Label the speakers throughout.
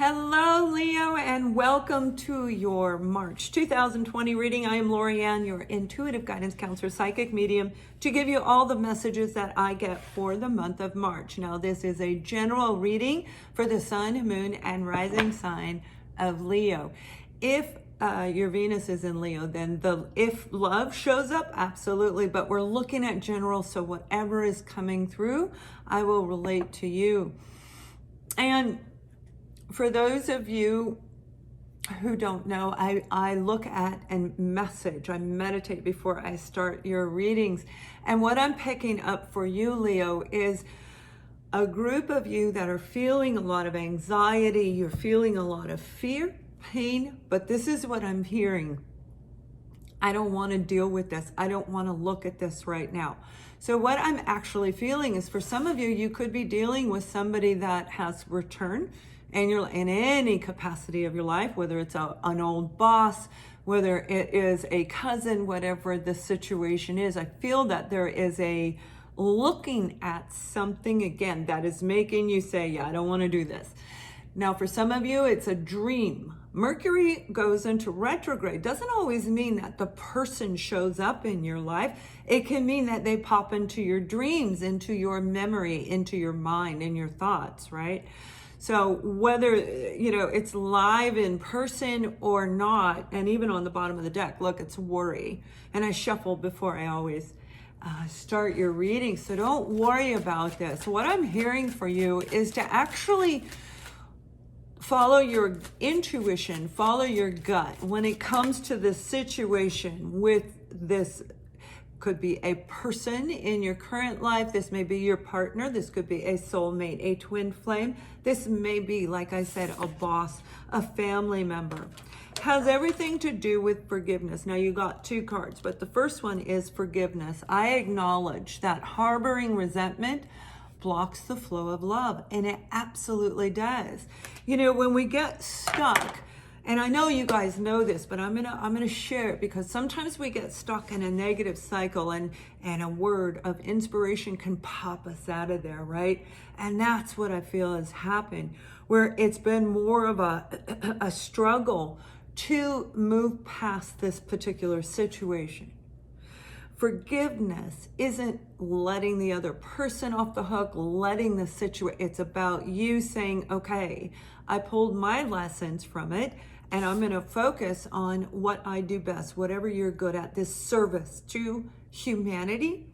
Speaker 1: Hello, Leo, and welcome to your March 2020 reading. I am Lorianne, your intuitive guidance counselor, psychic medium, to give you all the messages that I get for the month of March. Now, this is a general reading for the sun, moon, and rising sign of Leo. If your Venus is in Leo, then if love shows up, absolutely, but we're looking at general, so whatever is coming through, I will relate to you. And for those of you who don't know, I look at and I meditate before I start your readings. And what I'm picking up for you, Leo, is a group of you that are feeling a lot of anxiety. You're feeling a lot of fear, pain, but this is what I'm hearing. I don't want to deal with this. I don't want to look at this right now. So what I'm actually feeling is, for some of you, you could be dealing with somebody that has returned, and you're in any capacity of your life, whether it's an old boss, whether it is a cousin, whatever the situation is. I feel that there is a looking at something again that is making you say, yeah, I don't want to do this. Now, for some of you, it's a dream. Mercury goes into retrograde. Doesn't always mean that the person shows up in your life. It can mean that they pop into your dreams, into your memory, into your mind, and your thoughts, right? So whether, it's live in person or not, and even on the bottom of the deck, look, it's worry. And I shuffle before I always start your reading. So don't worry about this. What I'm hearing for you is to actually follow your intuition, follow your gut when it comes to this situation with this. Could be a person in your current life. This may be your partner. This could be a soulmate, a twin flame. This may be, like I said, a boss, a family member. Has everything to do with forgiveness. Now, you got two cards, but the first one is forgiveness. I acknowledge that harboring resentment blocks the flow of love, and it absolutely does. When we get stuck, and I know you guys know this, but I'm gonna share it, because sometimes we get stuck in a negative cycle, and a word of inspiration can pop us out of there, right? And that's what I feel has happened, where it's been more of a struggle to move past this particular situation. Forgiveness isn't letting the other person off the hook, letting the situation. It's about you saying, okay, I pulled my lessons from it, and I'm going to focus on what I do best, whatever you're good at, this service to humanity.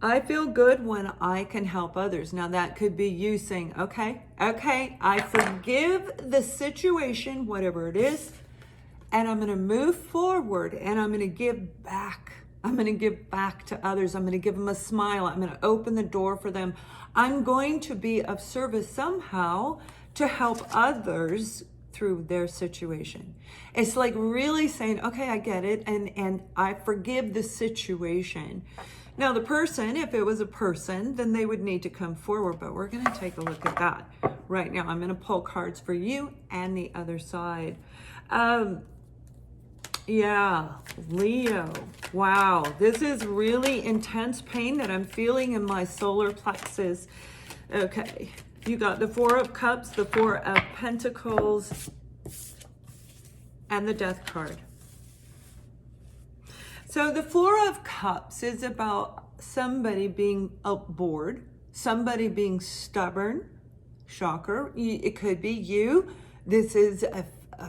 Speaker 1: I feel good when I can help others. Now, that could be you saying, okay, I forgive the situation, whatever it is, and I'm going to move forward, and I'm going to give back. I'm going to give back to others. I'm going to give them a smile. I'm going to open the door for them. I'm going to be of service somehow to help others through their situation. It's like really saying, okay, I get it, and I forgive the situation. Now, the person, if it was a person, then they would need to come forward, but we're going to take a look at that right now. I'm going to pull cards for you and the other side. Yeah, Leo. Wow, this is really intense pain that I'm feeling in my solar plexus. Okay, you got the Four of Cups, the Four of Pentacles, and the Death card. So the Four of Cups is about somebody being bored, somebody being stubborn. Shocker. It could be you. This is a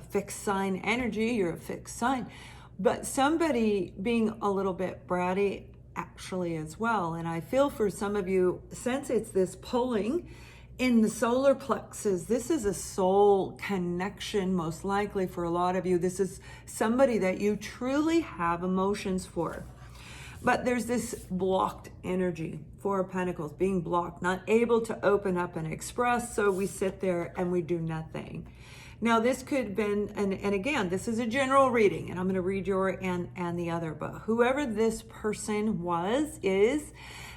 Speaker 1: fixed sign energy. You're a fixed sign. But somebody being a little bit bratty actually as well. And I feel for some of you, since it's this pulling in the solar plexus, this is a soul connection, most likely for a lot of you. This is somebody that you truly have emotions for. But there's this blocked energy, Four of Pentacles, being blocked, not able to open up and express, so we sit there and we do nothing. Now, this could have been, and again, this is a general reading, and I'm going to read your and the other, but whoever this person is,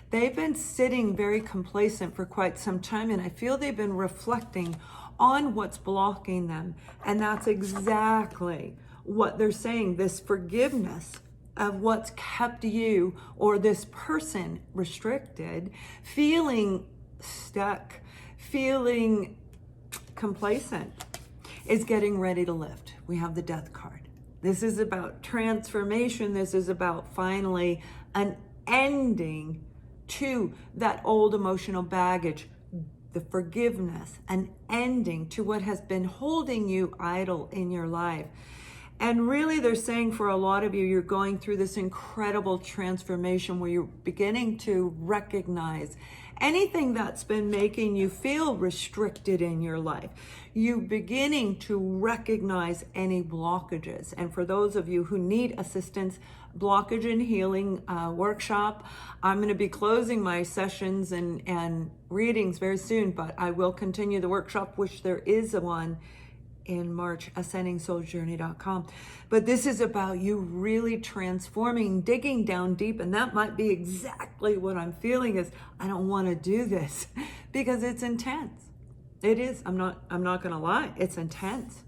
Speaker 1: they've been sitting very complacent for quite some time, and I feel they've been reflecting on what's blocking them, and that's exactly what they're saying, this forgiveness of what's kept you or this person restricted, feeling stuck, feeling complacent is getting ready to lift. We have the Death card. This is about transformation. This is about finally an ending to that old emotional baggage, the forgiveness, an ending to what has been holding you idle in your life. And really, they're saying for a lot of you, you're going through this incredible transformation where you're beginning to recognize anything that's been making you feel restricted in your life. You beginning to recognize any blockages. And for those of you who need assistance, blockage and healing workshop, I'm going to be closing my sessions and readings very soon, but I will continue the workshop, which there is one in March, ascendingsouljourney.com. But this is about you really transforming, digging down deep, and that might be exactly what I'm feeling is I don't want to do this because it's intense. It is. I'm not going to lie. It's intense.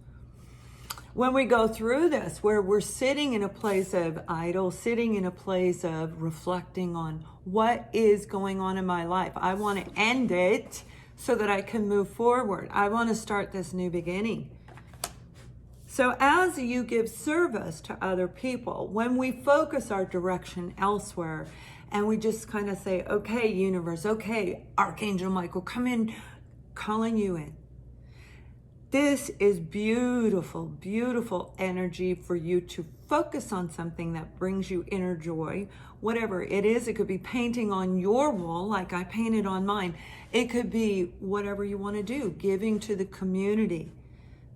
Speaker 1: When we go through this, where we're sitting in a place of idle, sitting in a place of reflecting on what is going on in my life, I want to end it so that I can move forward. I want to start this new beginning. So as you give service to other people, when we focus our direction elsewhere and we just kind of say, okay, universe, okay, Archangel Michael, come in, calling you in. This is beautiful, beautiful energy for you to focus on something that brings you inner joy. Whatever it is, it could be painting on your wall like I painted on mine. It could be whatever you want to do, giving to the community,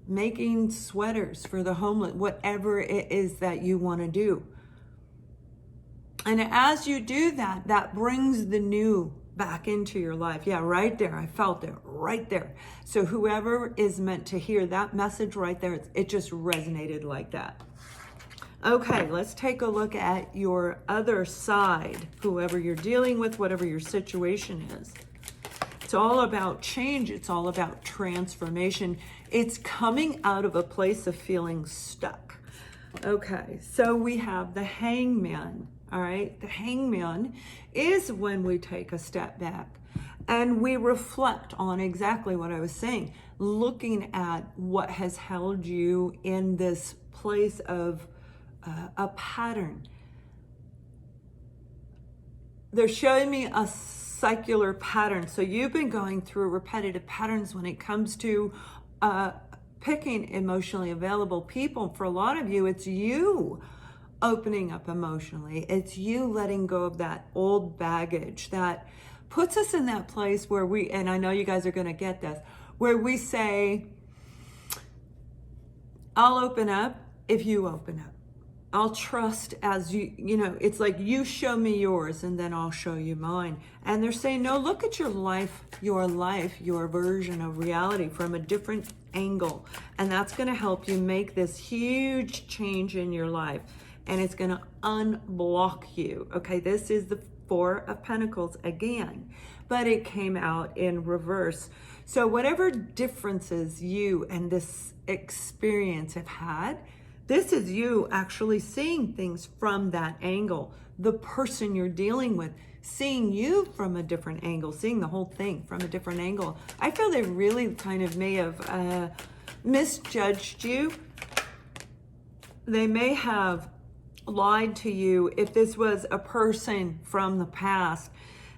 Speaker 1: making sweaters for the homeless, whatever it is that you want to do. And as you do that, that brings the new back into your life. Yeah, right there. I felt it right there. So whoever is meant to hear that message right there, it just resonated like that. Okay, let's take a look at your other side, whoever you're dealing with, whatever your situation is. It's all about change. It's all about transformation. It's coming out of a place of feeling stuck. Okay, so we have the Hangman. All right, the Hangman is when we take a step back and we reflect on exactly what I was saying, looking at what has held you in this place of a pattern. They're showing me a cyclical pattern. So you've been going through repetitive patterns when it comes to picking emotionally available people. For a lot of you, it's you opening up emotionally. It's you letting go of that old baggage that puts us in that place where we, and I know you guys are going to get this, where we say, I'll open up if you open up. I'll trust as you know, it's like you show me yours and then I'll show you mine. And they're saying, no, look at your life, your version of reality from a different angle. And that's going to help you make this huge change in your life. And it's going to unblock you. Okay, this is the Four of Pentacles again, but it came out in reverse. So whatever differences you and this experience have had, this is you actually seeing things from that angle. The person you're dealing with, seeing you from a different angle, seeing the whole thing from a different angle. I feel they really kind of may have misjudged you. They may have lied to you. If this was a person from the past,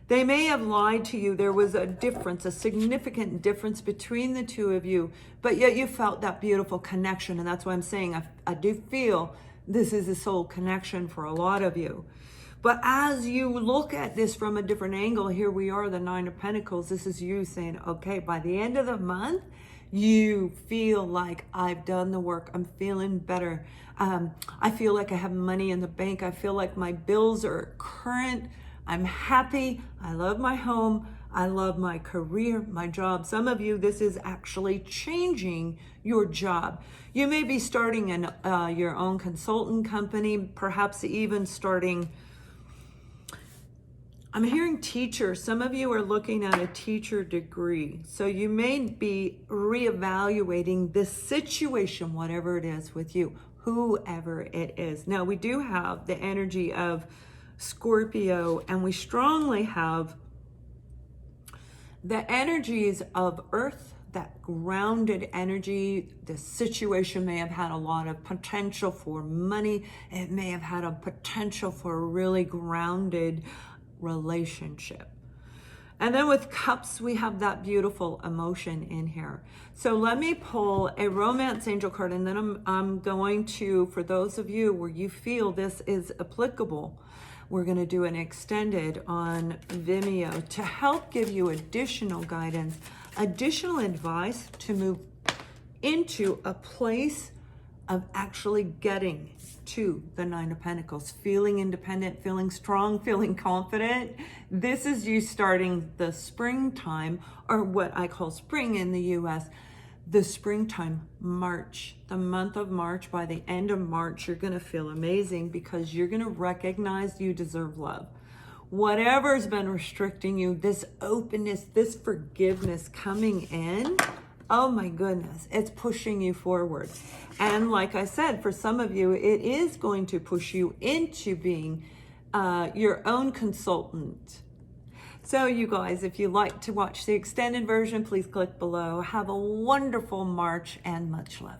Speaker 1: they may have lied to you. There was a difference, a significant difference between the two of you, but yet you felt that beautiful connection. And that's why I'm saying I do feel this is a soul connection for a lot of you. But as you look at this from a different angle, here we are, the Nine of Pentacles. This is you saying, okay, by the end of the month, you feel like I've done the work. I'm feeling better. I feel like I have money in the bank. I feel like my bills are current. I'm happy. I love my home. I love my career, my job. Some of you, this is actually changing your job. You may be starting your own consultant company, perhaps even starting, I'm hearing teacher. Some of you are looking at a teacher degree. So you may be reevaluating this situation, whatever it is with you, whoever it is. Now we do have the energy of Scorpio, and we strongly have the energies of Earth, that grounded energy. The situation may have had a lot of potential for money. It may have had a potential for a really grounded relationship. And then with cups, we have that beautiful emotion in here. So let me pull a romance angel card, and then I'm going to, for those of you where you feel this is applicable, we're going to do an extended on Vimeo to help give you additional guidance, additional advice to move into a place of actually getting to the Nine of Pentacles, feeling independent, feeling strong, feeling confident. This is you starting the springtime, or what I call spring in the US, the springtime, March, the month of March. By the end of March, you're going to feel amazing because you're going to recognize you deserve love. Whatever's been restricting you, this openness, this forgiveness coming in, oh my goodness, it's pushing you forward. And like I said, for some of you, it is going to push you into being your own consultant. So you guys, if you'd like to watch the extended version, please click below. Have a wonderful March and much love.